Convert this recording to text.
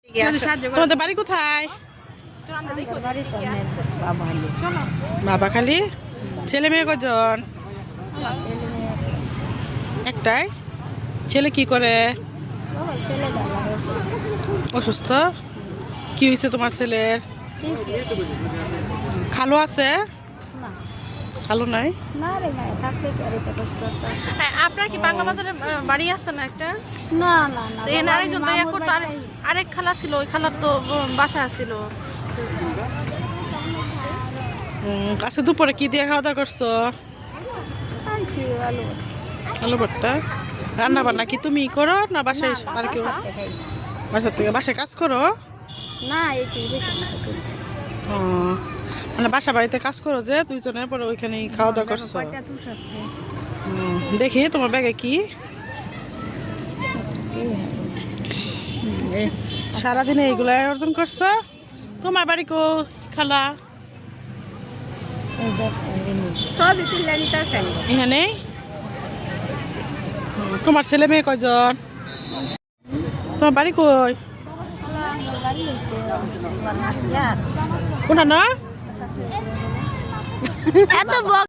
তোমাদের বাড়ি কোথায়? বাবা খালি। ছেলে মেয়ে কজন? একটাই। ছেলে কি করে? অসুস্থ। কি হয়েছে তোমার ছেলের? খালু আছে? খালু নাই। আপনার কি বাংলা বাজারে বাড়ি আছে না একটা? না না না, এখানে আরেকজন দয়া করতো, আরেক খালা ছিল, ওই খালার তো বাসা ছিল। আচ্ছা, দুপুরে কি দিয়ে খাওয়া দাওয়া করছো? খাইছি আলু। আলু ভর্তা। রান্না বান্না কি তুমি করো না বাসায় আর কেউ আছে? বাসায় খাইছি। বাসা থেকে বাসায় কাজ করো? না এটি বেশি না তো। ও, মানে বাসা বাড়িতে কাজ করো যে দুইজনে, পরে ওইখানে খাওয়া দাওয়া করছো। কয়টা তুলছাসকে? দেখি তোমার ব্যাগে কি। সারাদিনে এইগুলাই অর্জন করছো? তোমার বাড়ি কো খালা? এই দেখ সবই তুলে নিতেছেন। এখানে। তোমার ছেলে মেয়ে কয়জন? তোমার বাড়ি কই? বাড়ি হয়েছে আমার হাতিয়ার। কোনা না? এত